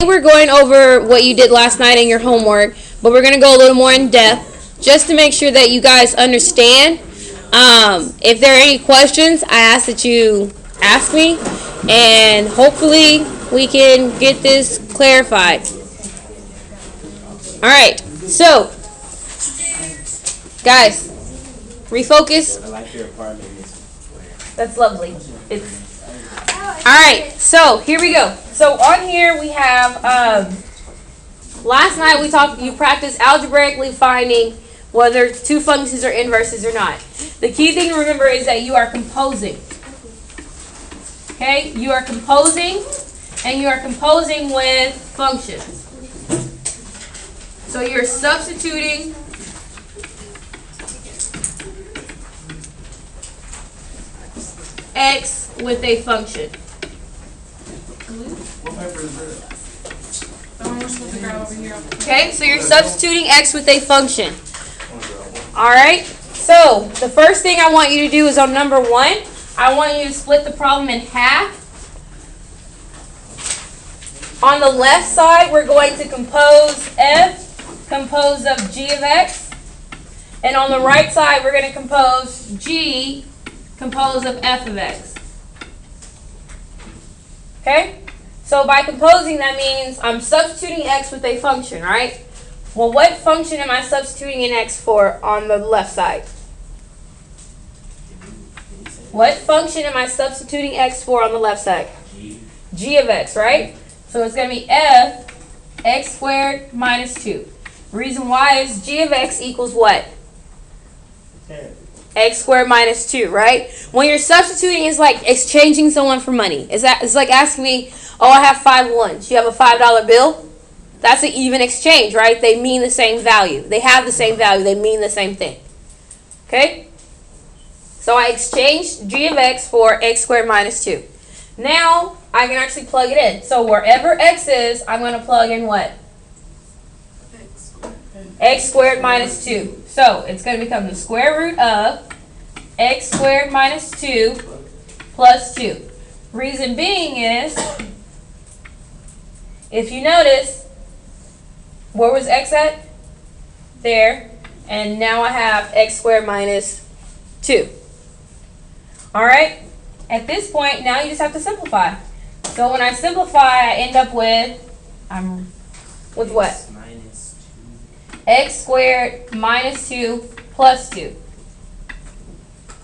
We're going over what you did last night in your homework, but we're going to go a little more in depth just to make sure that you guys understand. If there are any questions, I ask that you ask me, and hopefully we can get this clarified. All right, so guys, refocus. I like your apartment. That's lovely. All right, so here we go. So on here we have, last night you practiced algebraically finding whether two functions are inverses or not. The key thing to remember is that you are composing. Okay, you are composing, and you are composing with functions. So you're substituting x with a function. Okay, so you're substituting x with a function. Alright, so the first thing I want you to do is on number 1, I want you to split the problem in half. On the left side, we're going to compose f, composed of g of x. And on the right side, we're going to compose g, composed of f of x. Okay? So by composing, that means I'm substituting x with a function, right? Well, what function am I substituting in x for on the left side? What function am I substituting x for on the left side? G of x, right? So it's going to be f x squared minus 2. Reason why is g of x equals what? X squared minus 2, right? When you're substituting, it's like exchanging someone for money. It's like asking me, oh, I have 5 ones. You have a $5 bill? That's an even exchange, right? They mean the same value. They have the same value. They mean the same thing. Okay? So I exchanged g of x for x squared minus 2. Now, I can actually plug it in. So wherever x is, I'm going to plug in what? X squared minus 2. So it's going to become the square root of x squared minus 2 plus 2. Reason being is, if you notice, where was x at? There. And now I have x squared minus 2. Alright? At this point, now you just have to simplify. So when I simplify, I end up with what? X squared minus 2 plus 2.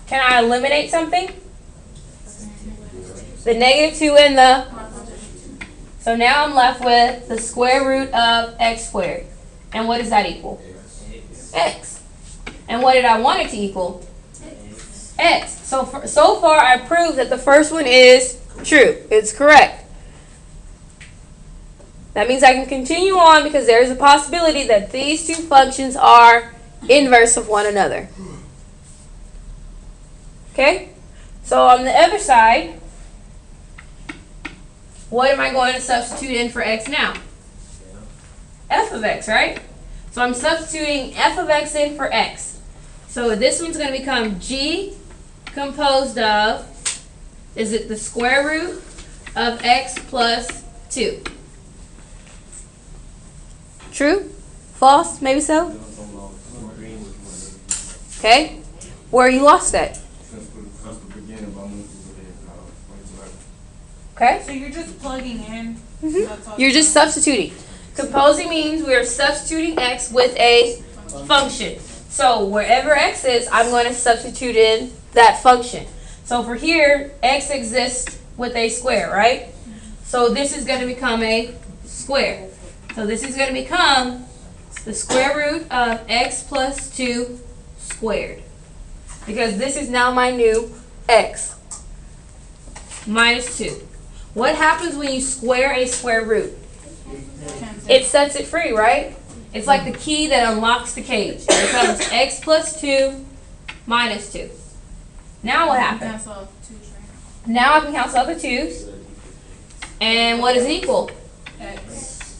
Can I eliminate something? The negative 2 and the... So now I'm left with the square root of x squared. And what does that equal? X. And what did I want it to equal? X. So far I proved that the first one is true. It's correct. That means I can continue on because there is a possibility that these two functions are inverse of one another. Okay? So on the other side, what am I going to substitute in for x now? F of x, right? So I'm substituting f of x in for x. So this one's going to become g composed of, is it the square root of x plus 2? True? False? Maybe so? Okay. Where are you lost at? Okay. So you're just plugging in? Mm-hmm. You're just substituting. Composing means we are substituting x with a function. So wherever x is, I'm going to substitute in that function. So for here, x exists with a square, right? So this is going to become a square. So this is going to become the square root of x plus 2 squared. Because this is now my new x minus 2. What happens when you square a square root? It sets it free, right? It's like the key that unlocks the cage. It becomes x plus 2 minus 2. Now what happens? Now I can cancel out the 2's. And what is it equal?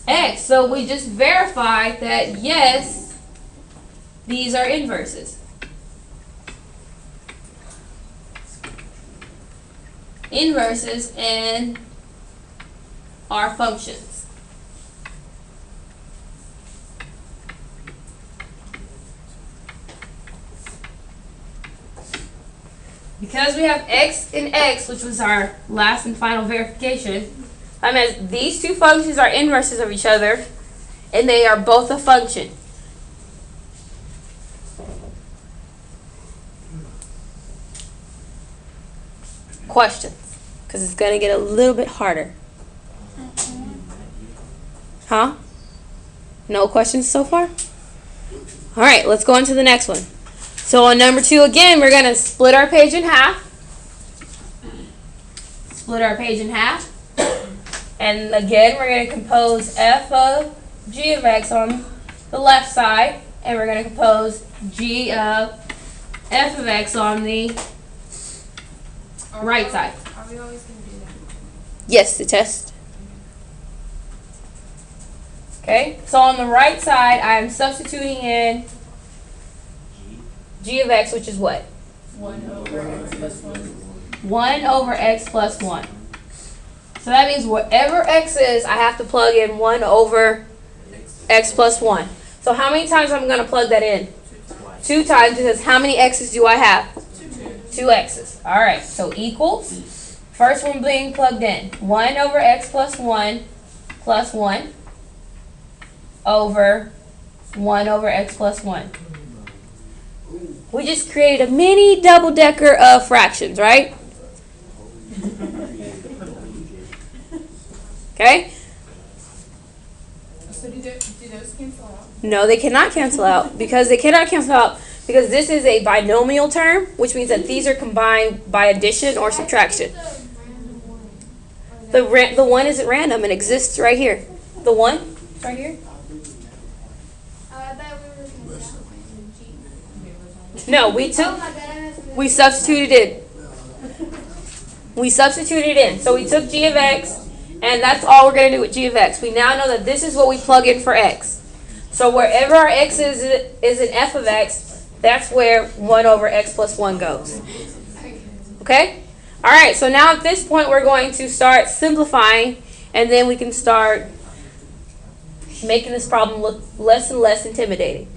X. So we just verified that, yes, these are inverses. Inverses in our functions. because we have x and x, which was our last and final verification, that means these two functions are inverses of each other, and they are both a function. Questions? Because it's going to get a little bit harder. Huh? No questions so far? All right, let's go on to the next one. So on number 2, again, we're going to split our page in half. Split our page in half. And again, we're going to compose f of g of x on the left side. And we're going to compose g of f of x on the right side. Are we always going to do that? Yes, the test. Okay, so on the right side, I'm substituting in g of x, which is what? 1 over x plus 1. 1 over x plus 1. So that means whatever x is, I have to plug in 1 over x plus 1. So how many times am I going to plug that in? 2 times, because how many x's do I have? 2 x's. All right, so equals, first one being plugged in, 1 over x plus 1 plus 1 over 1 over x plus 1. We just created a mini double-decker of fractions, right? Okay? So do those cancel out? No, they cannot cancel out because because this is a binomial term, which means that these are combined by addition or subtraction. The 1 isn't random. It exists right here. The 1 is right here. No, we substituted in. We substituted in. So we took g of x, and that's all we're going to do with g of x. We now know that this is what we plug in for x. So wherever our x is in f of x, that's where 1 over x plus 1 goes. Okay? All right, so now at this point, we're going to start simplifying, and then we can start making this problem look less and less intimidating.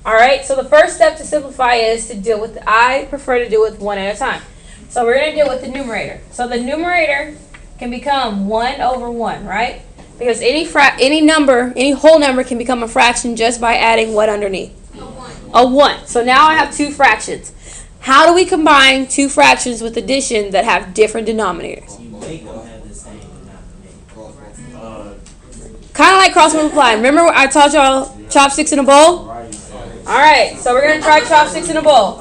All right, so the first step to simplify is to deal with, I prefer to do with 1 at a time. So we're going to deal with the numerator. So the numerator can become 1 over 1, right? Because any whole number can become a fraction just by adding what underneath? A 1. So now I have 2 fractions. How do we combine 2 fractions with addition that have different denominators? Kind of like cross multiply. Remember I taught y'all chopsticks in a bowl? Alright, so we're going to try chopsticks in a bowl.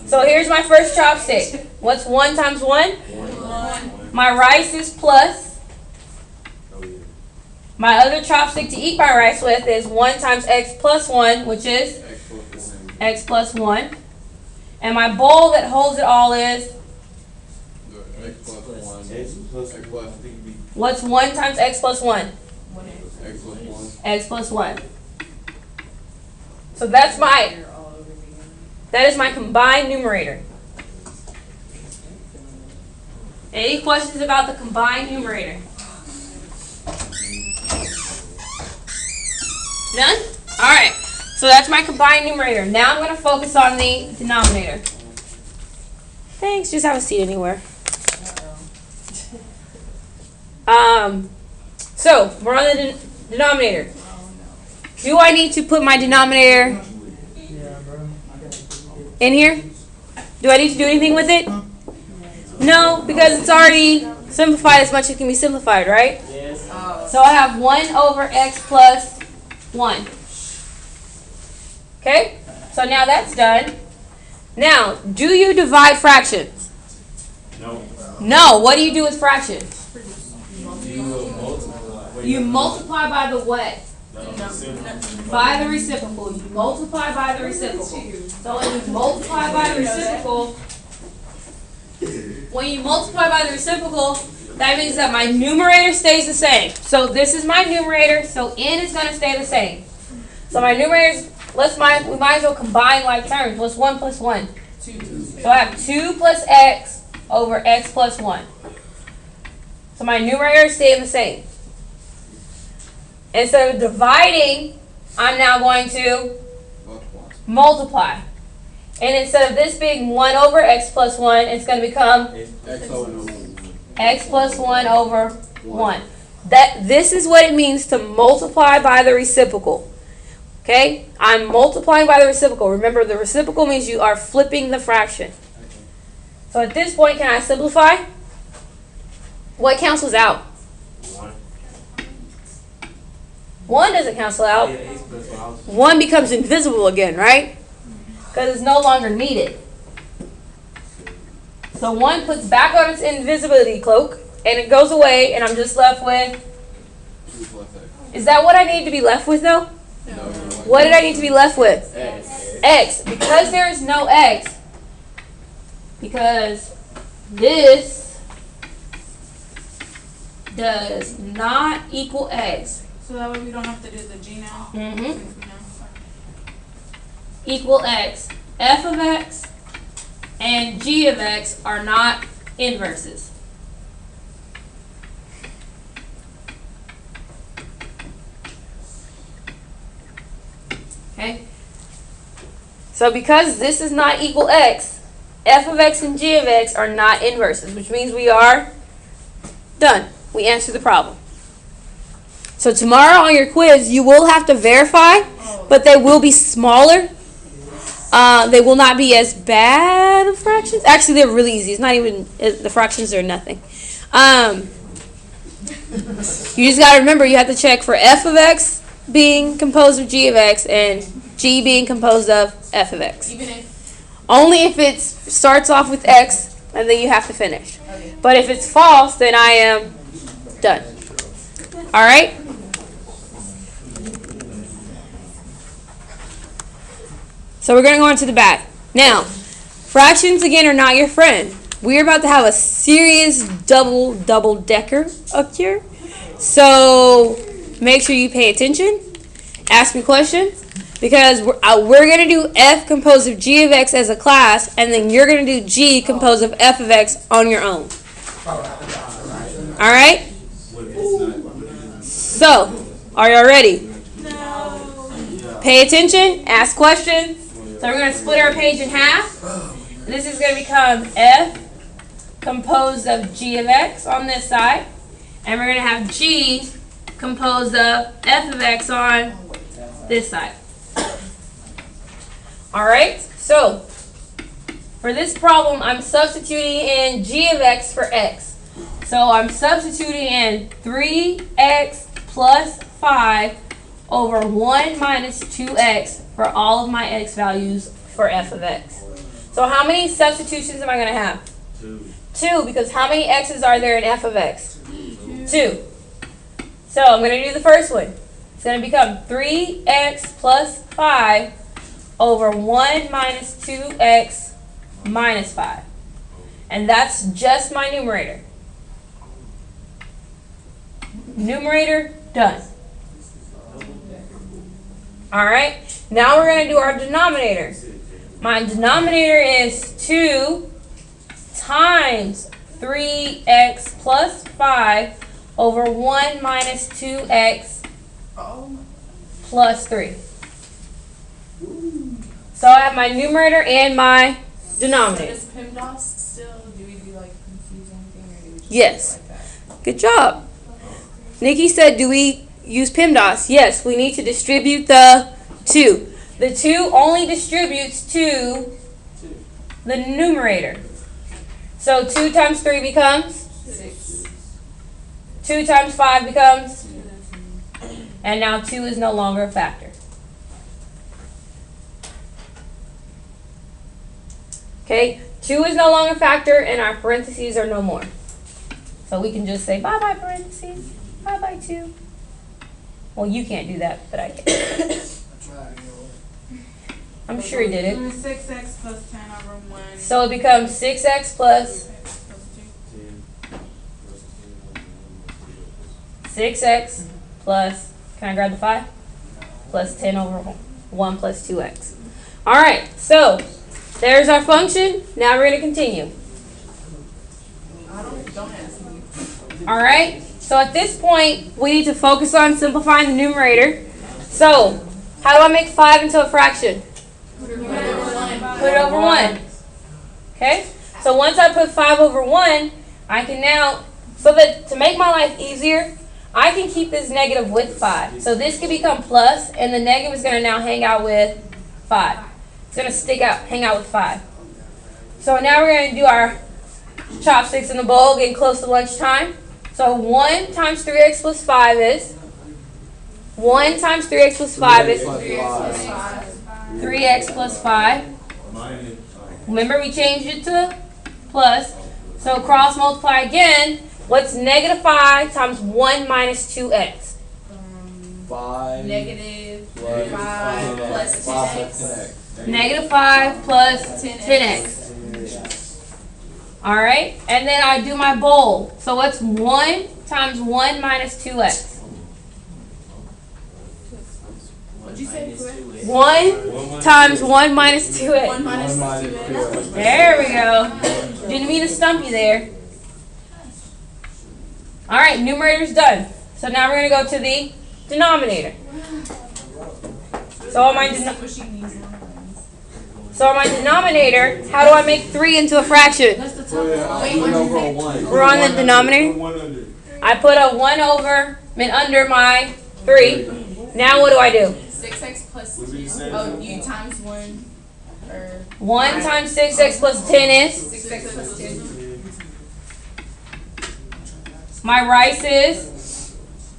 So here's my first chopstick. What's 1 times 1? My rice is plus. My other chopstick to eat my rice with is 1 times x plus 1, which is x plus 1. And my bowl that holds it all is? What's 1 times x plus 1? X plus 1. So that is my combined numerator. Any questions about the combined numerator? None? Alright, so that's my combined numerator. Now I'm going to focus on the denominator. Thanks, just have a seat anywhere. So, we're on the denominator. Do I need to put my denominator in here? Do I need to do anything with it? No, because it's already simplified as much as it can be simplified, right? Yes. So I have 1 over x plus 1. Okay? So now that's done. Now, do you divide fractions? No. No. What do you do with fractions? You multiply by the what? By the reciprocal. You multiply by the reciprocal. So when you multiply by the reciprocal, that means that my numerator stays the same. So this is my numerator, so n is going to stay the same. So my numerators, we might as well combine like terms. What's 1 plus 1? 2. So I have 2 plus x over x plus 1. So my numerator is staying the same. Instead of dividing, I'm now going to multiply. And instead of this being 1 over x plus 1, it's going to become x plus 1 over 1. This is what it means to multiply by the reciprocal. Okay? I'm multiplying by the reciprocal. Remember, the reciprocal means you are flipping the fraction. So at this point, can I simplify? What cancels out? 1 doesn't cancel out. 1 becomes invisible again, right? Because it's no longer needed. So 1 puts back on its invisibility cloak, and it goes away, and I'm just left with... Is that what I need to be left with, though? No. What did I need to be left with? X. X. Because there is no x, because this does not equal x. So that way we don't have to do the G now? Mm-hmm. Equal x. F of x and g of x are not inverses. Okay? So because this is not equal x, f of x and g of x are not inverses, which means we are done. We answered the problem. So tomorrow on your quiz, you will have to verify, but they will be smaller. They will not be as bad of fractions. Actually, they're really easy. It's not even, the fractions are nothing. You just got to remember, you have to check for f of x being composed of g of x and g being composed of f of x. Even if... Only if it starts off with x, and then you have to finish. Okay. But if it's false, then I am done. All right? So we're going to go into the back. Now, fractions, again, are not your friend. We're about to have a serious double-decker up here. So make sure you pay attention. Ask me questions. Because we're going to do f composed of g of x as a class, and then you're going to do g composed of f of x on your own. All right? So, are y'all ready? No. Pay attention. Ask questions. So we're going to split our page in half. This is going to become f composed of g of x on this side. And we're going to have g composed of f of x on this side. Alright, so for this problem, I'm substituting in g of x for x. So I'm substituting in 3x plus 5 over 1 minus 2x for all of my x values for f of x. So how many substitutions am I going to have? 2, because how many x's are there in f of x? 2. So I'm going to do the first one. It's going to become 3x plus 5 over 1 minus 2x minus 5. And that's just my numerator. Numerator, done. Alright, now we're going to do our denominator. My denominator is 2 times 3x plus 5 over 1 minus 2x plus 3. So I have my numerator and my denominator. Does PEMDAS still, do we do like confuse anything, or do we just Yes. like that? Good job. Nikki said, do we use PEMDAS? Yes, we need to distribute the 2. The 2 only distributes to the numerator. So 2 times 3 becomes? 6. 2 times 5 becomes? And now 2 is no longer a factor. Okay, 2 is no longer a factor, and our parentheses are no more. So we can just say bye-bye parentheses, bye-bye 2. Well, you can't do that, but I can. I'm sure he did it. 6x plus 10 over 1. So it becomes 6x plus 6x plus, can I grab the 5? Plus 10 over 1 plus 2x. All right, so there's our function. Now we're going to continue. Don't ask me. All right, so at this point, we need to focus on simplifying the numerator. So, how do I make 5 into a fraction? put it over 1. Okay? So once I put 5 over 1, I can now, so that to make my life easier, I can keep this negative with 5. So this can become plus, and the negative is going to now hang out with 5. It's going to hang out with 5. So now we're going to do our chopsticks in the bowl, getting close to lunchtime. So 1 times 3x plus 5 is 1 times 3x plus 5 is 3x plus 5. Remember, we changed it to plus. So cross multiply again. What's negative 5 times 1 minus 2x? 5 Negative plus 5 plus 10x. Negative 5 plus 10x. Alright, and then I do my bowl. So what's 1 times 1 minus 2x? What'd you say? 1 times 1 minus 2x. 1 minus 2x. There we go. Didn't mean to stump you there. Alright, numerator's done. So now we're going to go to the denominator. So on my denominator, how do I make 3 into a fraction? We're on the denominator. I put a 1 over and under my 3. Now what do I do? 6x plus 2. Oh, you times 1. Or 1 times 6x plus 10 is? 6x plus 10. My rice is?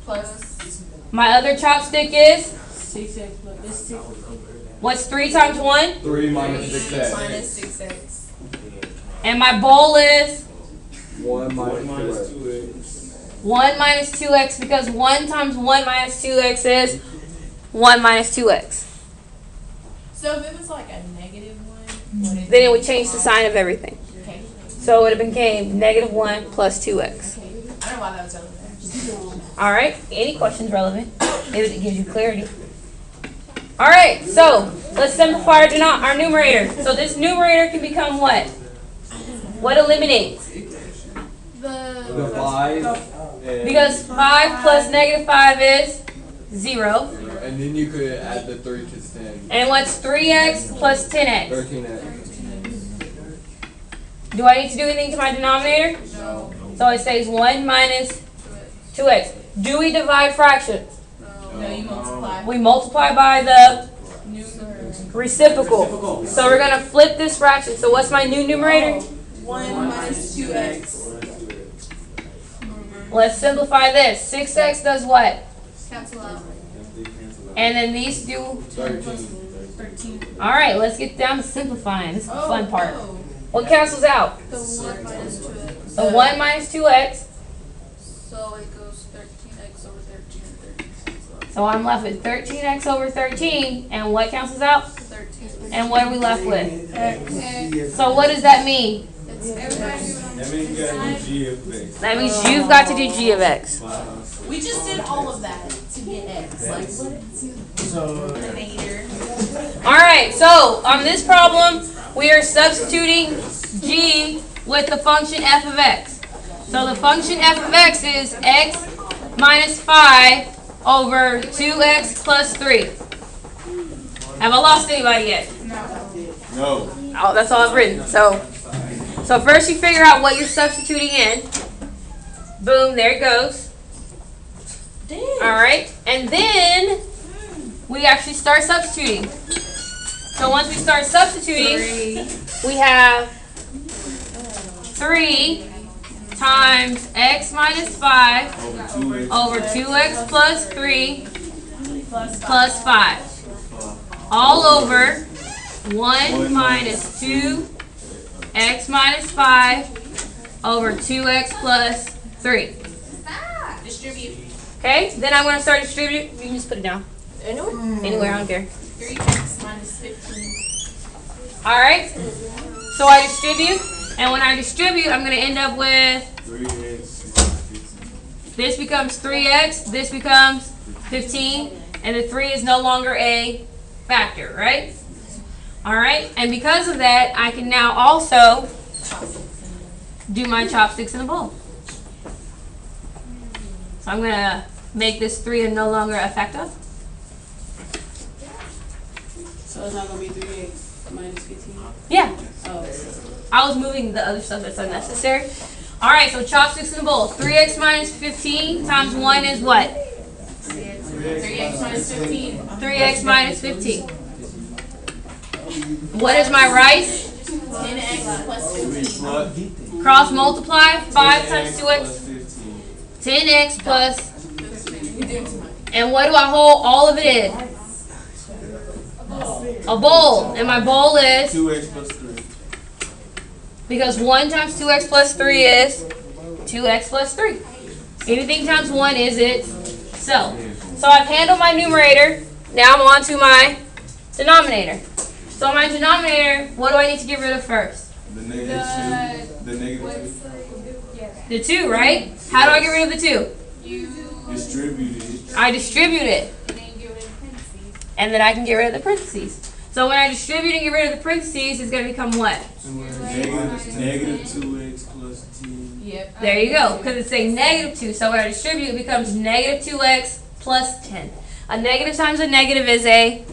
Plus. My other chopstick is? 6x plus 6. What's 3 times 1? 3 minus 6x. Minus 6x. And my bowl is? 1 minus 2x. 1 minus 2x, because 1 times 1 minus 2x is 1 minus 2x. So if it was like a negative 1, Then it would change the sign of everything. Okay. So it would have became negative 1 plus 2x. I don't know why that was relevant. Alright, any questions relevant? It gives you clarity. Alright, so let's simplify our numerator. So this numerator can become what? What eliminates? The 5. Because 5 plus negative 5 is 0. And then you could add the 3 to 10. And what's 3x plus 10x? 13x. Do I need to do anything to my denominator? No. So it says 1 minus 2x. Do we divide fractions? No, you multiply. We multiply by the Numerator. reciprocal. So we're going to flip this fraction. So what's my new numerator? 1 minus 2x. Let's simplify this. 6x does what? Cancel out. And then these do. 13. Alright, let's get down to simplifying. This is the fun part. Oh. What cancels out? The 1 minus 2x. The 1 minus 2x. So it goes 13x over 13 and 13. So I'm left with 13x over 13. And what cancels out? 13. And what are we left with? Okay. So what does that mean? It's everybody. That means you gotta do G of X. That means you've got to do g of x. We just did all of that to get x. Like, what? Numerator. Alright, so on this problem, we are substituting g with the function f of x. So the function f of x is x minus 5 over 2x plus 3. Have I lost anybody yet? No. Oh, that's all I've written. So first you figure out what you're substituting in. Boom, there it goes. Alright, and then we actually start substituting. So once we start substituting, we have 3 times x minus 5 over 2x plus 3 plus 5. All over 1 minus 2 x minus 5 over 2x plus 3. Distribute. Okay, then I'm going to start distributing. You can just put it down. Anywhere, I don't care. 3x minus 15. Alright, so I distribute, and when I distribute, I'm going to end up with, 3x. this becomes 3x, this becomes 15, and the 3 is no longer a factor, right? Alright, and because of that, I can now also do my chopsticks in a bowl. So I'm going to make this 3 no longer a factor. So it's not going to be 3x. minus 15. Yeah. Oh. I was moving the other stuff that's unnecessary. Alright, so chopsticks in the bowl. 3x minus 15 times 1 is what? 3x minus 15. 3x minus 15. What is my rice? 10x plus 15. Cross multiply. 5 times 2x. 10x plus. And what do I hold all of it in? A bowl. And my bowl is? 2x plus 3. Because 1 times 2x plus 3 is 2x plus 3. Anything times 1 is itself. So I've handled my numerator. Now I'm on to my denominator. So my denominator, what do I need to get rid of first? The negative 2. The negative 2. The 2, right? How do I get rid of the 2? Distribute it. I distribute it. And then I can get rid of the parentheses. So when I distribute and get rid of the parentheses, it's going to become what? Negative 2x plus 10. Yep. There you go. Because it's saying negative 2. So when I distribute, it becomes negative 2x plus 10. A negative times a negative is a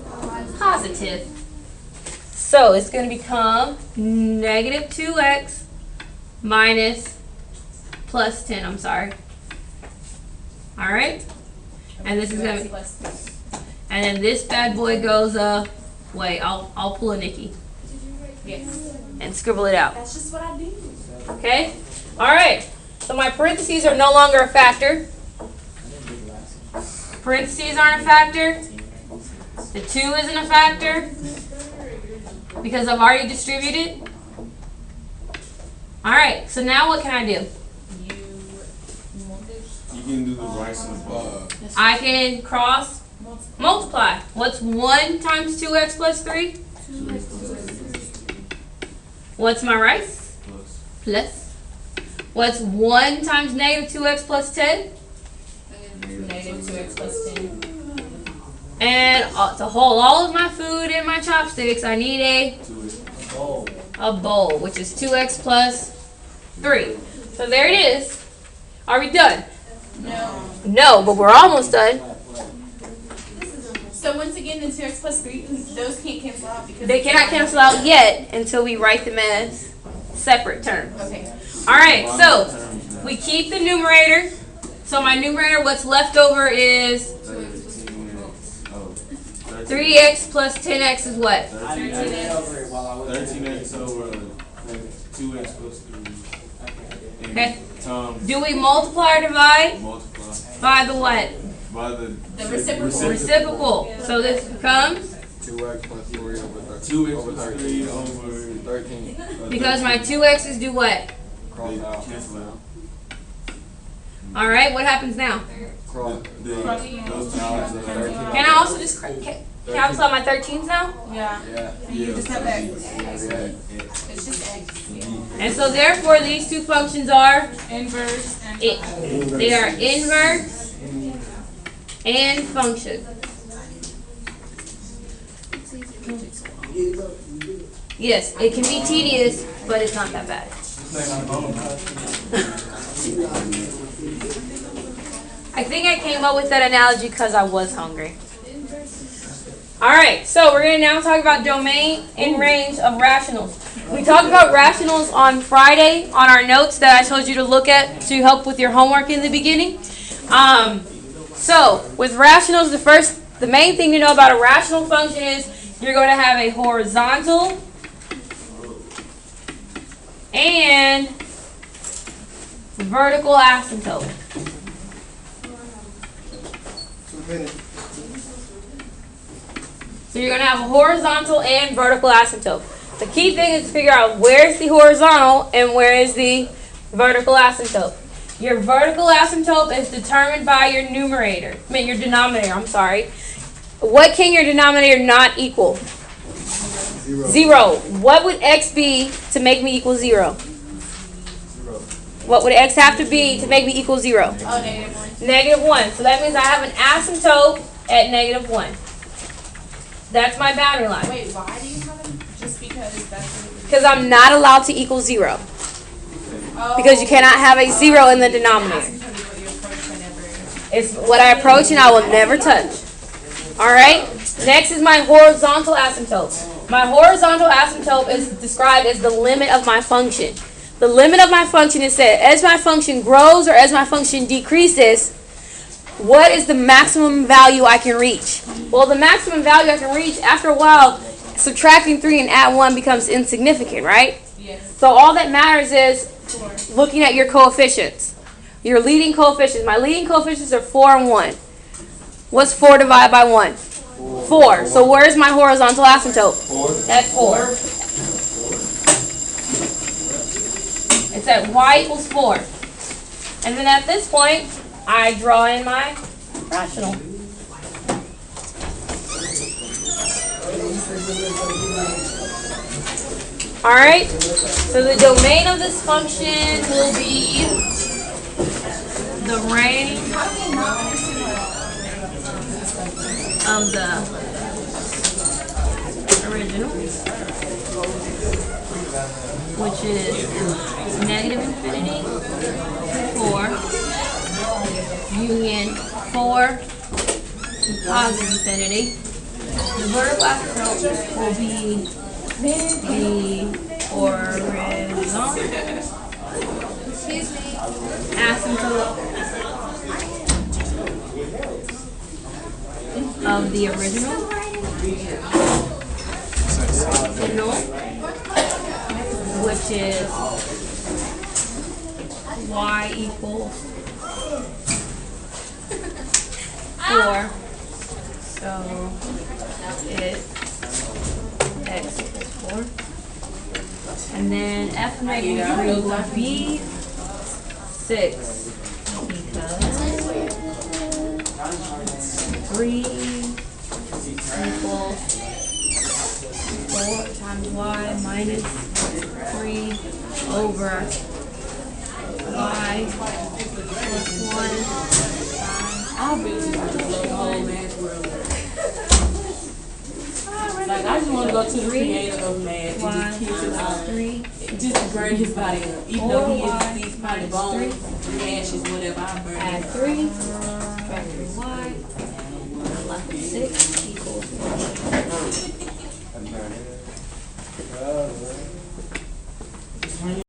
positive. So it's going to become negative 2x minus plus 10. I'm sorry. All right? And this is going to be... And then this bad boy goes, wait, I'll pull a Nikki. Yes. And scribble it out. That's just what I do. Okay? All right. So my parentheses are no longer a factor. Parentheses aren't a factor. The 2 isn't a factor because I've already distributed. All right. So now what can I do? You can do the rice and the ball. I can cross multiply. What's 1 times 2x plus 3? What's my rice? Plus. What's 1 times negative 2x plus 10? Negative 2x plus 10. And to hold all of my food in my chopsticks, I need a bowl, which is 2x plus 3. So there it is. Are we done? No. No, but we're almost done. So once again, the 2x plus 3, those can't cancel out because They cannot cancel out yet until we write them as separate terms. Okay. All right, so we keep the numerator. So my numerator, what's left over is 3x plus 10x is what? 13x over 2x plus 3. Okay. Times Do we multiply or divide? multiply By the what? by the reciprocal. Reciprocal. So this becomes, 2x plus 3 over 2x plus 3 over 13. because my 2x's do what? Cross out. cancel out. All right, what happens now? Cross. Those times are 13. Can I also just cancel out my 13s now? Yeah. Yeah. You just have x. Yeah. It's just x. And so therefore these two functions are, Inverse and they are inverse and function. Yes, it can be tedious, but it's not that bad. I think I came up with that analogy because I was hungry. Alright, so we're going to now talk about domain and range of rationals. We talked about rationals on Friday on our notes that I told you to look at to help with your homework in the beginning. So, with rationals, the main thing to know about a rational function is you're going to have a horizontal and vertical asymptote. So you're going to have a horizontal and vertical asymptote. The key thing is to figure out where's the horizontal and where is the vertical asymptote. Your vertical asymptote is determined by your your denominator, I'm sorry. What can your denominator not equal? 0. What would x be to make me equal 0? What would x have to be to make me equal 0? oh, negative 1. Negative 1. So that means I have an asymptote at negative 1. That's my boundary line. Wait, why do you have it? Just because that's what it Because I'm not allowed to equal 0. Oh. Because you cannot have a 0 in the denominator. Asymptote is what you approach whenever. It's what I approach and I will never touch. Alright? Next is my horizontal asymptote. My horizontal asymptote is described as the limit of my function. The limit of my function is said as my function grows or as my function decreases, what is the maximum value I can reach? Well, the maximum value I can reach, after a while, subtracting 3 and add 1 becomes insignificant, right? Yes. So all that matters is looking at your coefficients. Your leading coefficients. My leading coefficients are 4 and 1. What's 4 divided by 1? 4. So where's my horizontal asymptote? 4. At 4. It's at y equals 4. And then at this point, I draw in my rational. Alright, so the domain of this function will be the range of the original, which is negative infinity to 4, union 4 to positive infinity. The vertical asymptote will be the horizontal asymptote of the original, which is y equals 4. So it's x equals 4. And then f of negative 3 will be 6 because 3 equals 4 times y minus 3 over y plus 1 I'll be the whole math world. Like, I just want to go to the creator of math and just kiss him out. 3 Just to burn his body up. Even though he's probably bones, ashes, whatever, I burn add him. 3 factor y left with 6